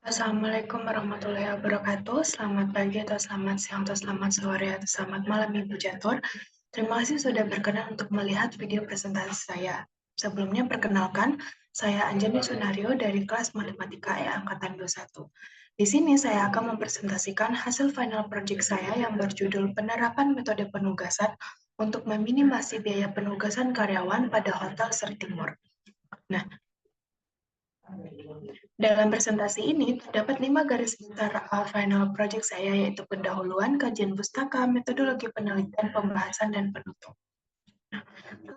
Assalamualaikum warahmatullahi wabarakatuh. Selamat pagi atau selamat siang atau selamat sore atau selamat malam Ibu Catur. Terima kasih sudah berkenan untuk melihat video presentasi saya. Sebelumnya perkenalkan, saya Anjani Sunario dari kelas Matematika E Angkatan 21. Di sini saya akan mempresentasikan hasil final project saya yang berjudul Penerapan Metode Penugasan untuk meminimasi biaya penugasan karyawan pada Hotel Sri Timur. Nah, dalam presentasi ini terdapat 5 garis besar final project saya, yaitu pendahuluan, kajian pustaka, metodologi penelitian, pembahasan, dan penutup.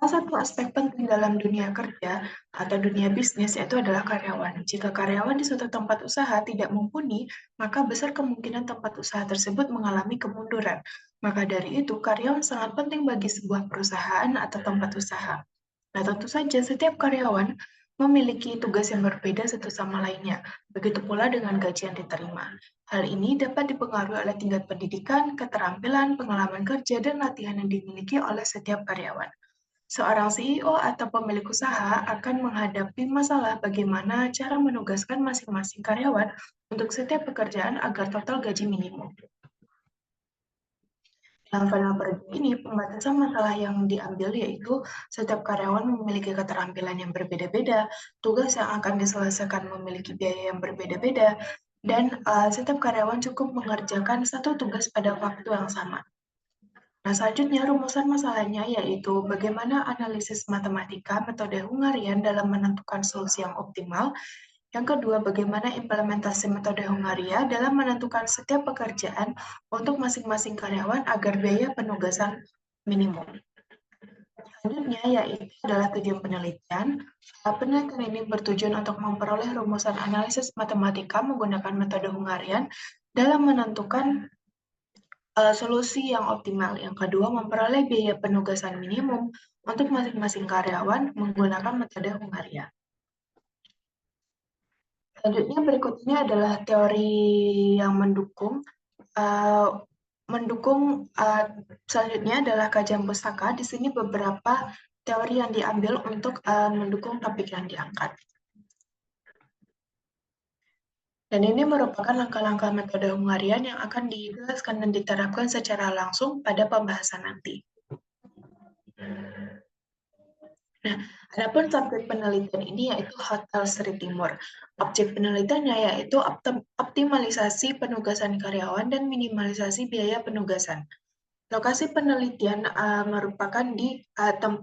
Salah satu aspek penting dalam dunia kerja atau dunia bisnis yaitu adalah karyawan. Jika karyawan di suatu tempat usaha tidak mumpuni, maka besar kemungkinan tempat usaha tersebut mengalami kemunduran. Maka dari itu, karyawan sangat penting bagi sebuah perusahaan atau tempat usaha. Nah, tentu saja setiap karyawan memiliki tugas yang berbeda satu sama lainnya. Begitu pula dengan gaji yang diterima. Hal ini dapat dipengaruhi oleh tingkat pendidikan, keterampilan, pengalaman kerja, dan latihan yang dimiliki oleh setiap karyawan. Seorang CEO atau pemilik usaha akan menghadapi masalah bagaimana cara menugaskan masing-masing karyawan untuk setiap pekerjaan agar total gaji minimum. Dalam final project ini, pembatasan masalah yang diambil yaitu setiap karyawan memiliki keterampilan yang berbeda-beda, tugas yang akan diselesaikan memiliki biaya yang berbeda-beda, dan setiap karyawan cukup mengerjakan satu tugas pada waktu yang sama. Nah, selanjutnya rumusan masalahnya yaitu bagaimana analisis matematika metode Hungarian dalam menentukan solusi yang optimal. Yang kedua, bagaimana implementasi metode Hungaria dalam menentukan setiap pekerjaan untuk masing-masing karyawan agar biaya penugasan minimum. Selanjutnya yaitu adalah tujuan penelitian. Penelitian ini bertujuan untuk memperoleh rumusan analisis matematika menggunakan metode Hungarian dalam menentukan solusi yang optimal. Yang kedua, memperoleh biaya penugasan minimum untuk masing-masing karyawan menggunakan metode Hungaria. Selanjutnya berikutnya adalah teori yang mendukung. Selanjutnya adalah kajian pustaka. Di sini beberapa teori yang diambil untuk mendukung topik yang diangkat. Dan ini merupakan langkah-langkah metode Hungarian yang akan dijelaskan dan diterapkan secara langsung pada pembahasan nanti. Nah, adapun subjek penelitian ini yaitu Hotel Sri Timur. Objek penelitiannya yaitu optimalisasi penugasan karyawan dan minimalisasi biaya penugasan. Lokasi penelitian merupakan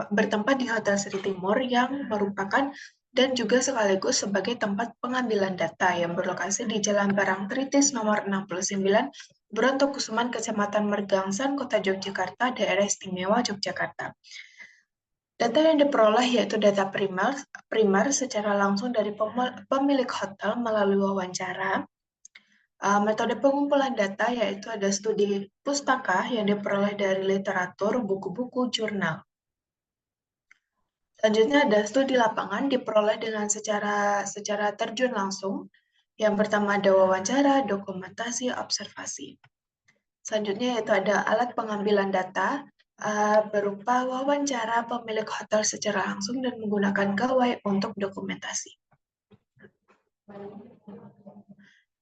bertempat di Hotel Sri Timur yang merupakan dan juga sekaligus sebagai tempat pengambilan data yang berlokasi di Jalan Barang Tritis nomor 69, Brontokusuman, Kecamatan Mergangsan, Kota Yogyakarta, Daerah Istimewa Yogyakarta. Data yang diperoleh yaitu data primer secara langsung dari pemilik hotel melalui wawancara. Metode pengumpulan data yaitu ada studi pustaka yang diperoleh dari literatur, buku-buku, jurnal. Selanjutnya ada studi lapangan diperoleh dengan secara terjun langsung. Yang pertama ada wawancara, dokumentasi, observasi. Selanjutnya yaitu ada alat pengambilan data berupa wawancara pemilik hotel secara langsung dan menggunakan gawai untuk dokumentasi.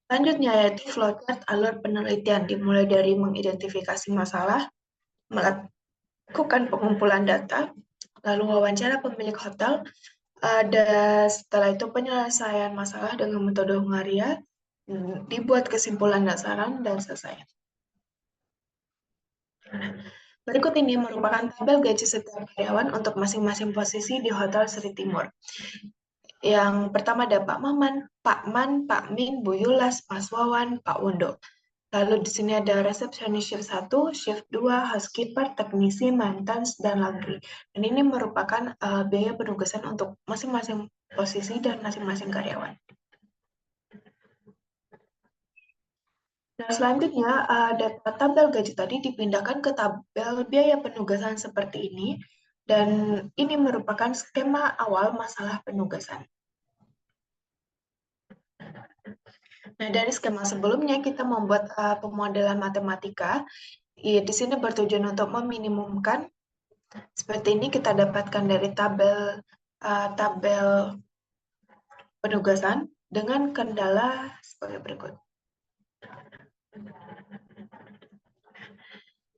Selanjutnya yaitu flowchart alur penelitian dimulai dari mengidentifikasi masalah, melakukan pengumpulan data, lalu wawancara pemilik hotel, setelah itu penyelesaian masalah dengan metode Hungaria, dibuat kesimpulan dasaran, dan selesai. Berikut ini merupakan tabel gaji setiap karyawan untuk masing-masing posisi di Hotel Sri Timur. Yang pertama ada Pak Maman, Pak Man, Pak Min, Bu Yulas, Mas Wawan, Pak Wondo. Lalu di sini ada resepsionis shift 1, shift 2, housekeeper, teknisi, maintenance, dan laundry. Dan ini merupakan biaya penugasan untuk masing-masing posisi dan masing-masing karyawan. Nah, selanjutnya data tabel gaji tadi dipindahkan ke tabel biaya penugasan seperti ini, dan ini merupakan skema awal masalah penugasan. Nah, dari skema sebelumnya kita membuat pemodelan matematika. Di sini bertujuan untuk meminimumkan. Seperti ini kita dapatkan dari tabel penugasan. dengan kendala sebagai berikut.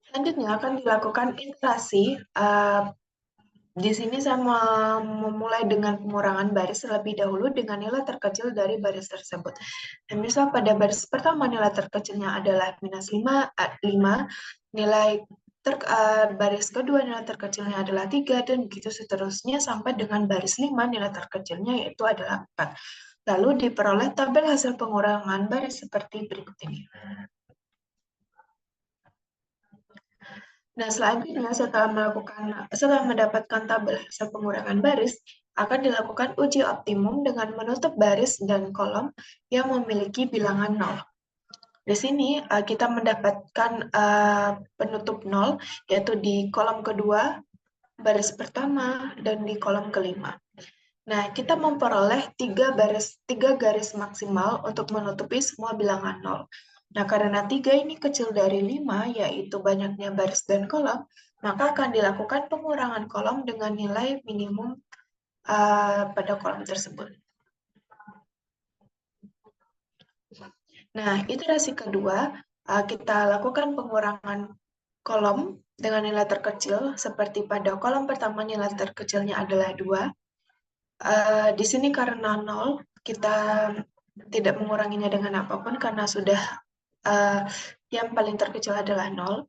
Selanjutnya akan dilakukan iterasi. Di sini saya memulai dengan pengurangan baris terlebih dahulu dengan nilai terkecil dari baris tersebut. Dan misal pada baris pertama nilai terkecilnya adalah minus 5, nilai baris kedua nilai terkecilnya adalah 3, dan begitu seterusnya sampai dengan baris 5 nilai terkecilnya yaitu adalah 4. Lalu diperoleh tabel hasil pengurangan baris seperti berikut ini. Nah, selanjutnya setelah mendapatkan tabel hasil pengurangan baris, akan dilakukan uji optimum dengan menutup baris dan kolom yang memiliki bilangan 0. Di sini kita mendapatkan penutup 0, yaitu di kolom kedua, baris pertama, dan di kolom kelima. Nah, kita memperoleh 3 garis maksimal untuk menutupi semua bilangan 0. Nah, karena 3 ini kecil dari 5, yaitu banyaknya baris dan kolom, maka akan dilakukan pengurangan kolom dengan nilai minimum pada kolom tersebut. Nah, iterasi kedua, kita lakukan pengurangan kolom dengan nilai terkecil, seperti pada kolom pertama nilai terkecilnya adalah 2. Di sini karena 0, kita tidak menguranginya dengan apapun karena sudah yang paling terkecil adalah 0.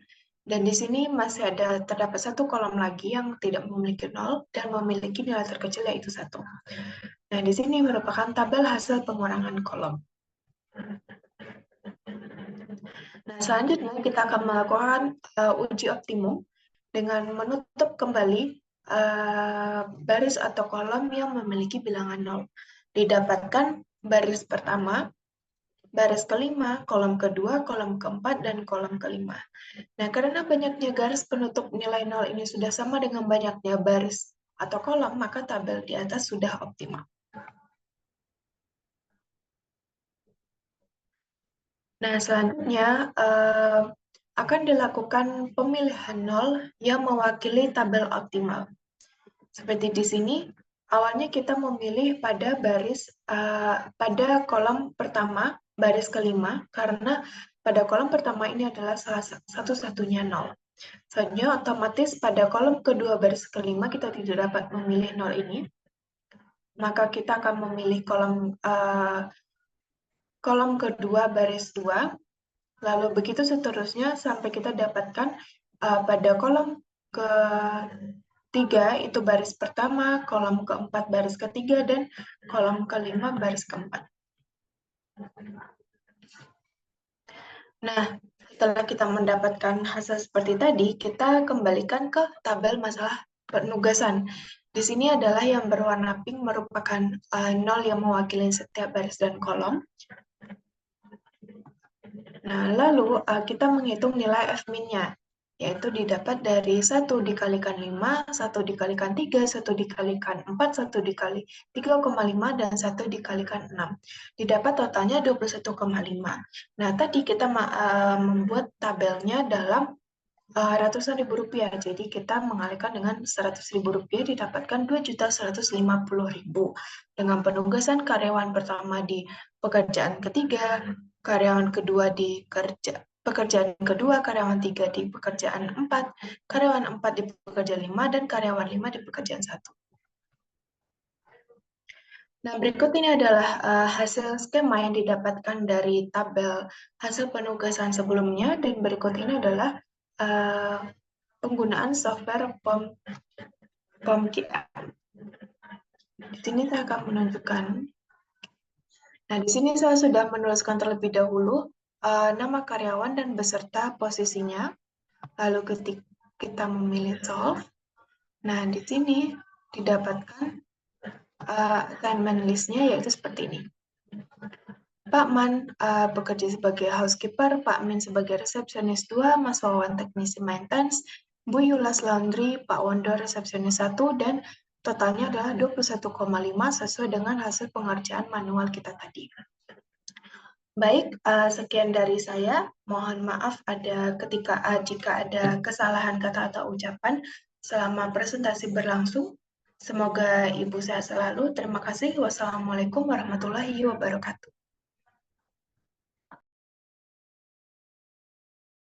Dan di sini masih terdapat satu kolom lagi yang tidak memiliki 0 dan memiliki nilai terkecil yaitu 1. Nah, di sini merupakan tabel hasil pengurangan kolom. Nah, selanjutnya kita akan melakukan uji optimum dengan menutup kembali baris atau kolom yang memiliki bilangan 0. Didapatkan baris pertama, baris kelima, kolom kedua, kolom keempat, dan kolom kelima. Nah, karena banyaknya garis penutup nilai 0 ini sudah sama dengan banyaknya baris atau kolom, maka tabel di atas sudah optimal. Nah, selanjutnya akan dilakukan pemilihan 0 yang mewakili tabel optimal. Seperti di sini, awalnya kita memilih pada pada kolom pertama, baris kelima, karena pada kolom pertama ini adalah salah satu-satunya 0. Selanjutnya, otomatis pada kolom kedua baris kelima kita tidak dapat memilih 0 ini, maka kita akan memilih kolom kedua baris 2, lalu begitu seterusnya sampai kita dapatkan pada kolom ketiga itu baris pertama, kolom keempat baris ketiga, dan kolom kelima baris keempat. Nah, setelah kita mendapatkan hasil seperti tadi, kita kembalikan ke tabel masalah penugasan. Di sini adalah yang berwarna pink merupakan 0 yang mewakili setiap baris dan kolom. Nah, lalu kita menghitung nilai F-min-nya, yaitu didapat dari 1 dikalikan 5, 1 dikalikan 3, 1 dikalikan 4, 1 dikali 3,5, dan 1 dikalikan 6. Didapat totalnya 21,5. Nah, tadi kita membuat tabelnya dalam ratusan ribu rupiah. Jadi kita mengalihkan dengan 100 ribu rupiah didapatkan 2.150.000. Dengan penugasan karyawan pertama di pekerjaan ketiga, karyawan kedua di pekerjaan kedua, karyawan 3 di pekerjaan 4, karyawan 4 di pekerjaan 5, dan karyawan 5 di pekerjaan 1. Nah, berikut ini adalah hasil skema yang didapatkan dari tabel hasil penugasan sebelumnya, dan berikut ini adalah penggunaan software POM kita. Di sini saya akan menunjukkan. Nah, di sini saya sudah menuliskan terlebih dahulu nama karyawan dan beserta posisinya. Lalu ketika kita memilih solve, nah di sini didapatkan assignment list-nya yaitu seperti ini. Pak Man bekerja sebagai housekeeper, Pak Min sebagai resepsionis 2, Mas Wawan teknisi maintenance, Bu Yulas laundry, Pak Wondo resepsionis 1, dan totalnya adalah 21,5 sesuai dengan hasil pengerjaan manual kita tadi. Baik, sekian dari saya. Mohon maaf jika ada kesalahan kata atau ucapan selama presentasi berlangsung. Semoga Ibu sehat selalu. Terima kasih. Wassalamualaikum warahmatullahi wabarakatuh.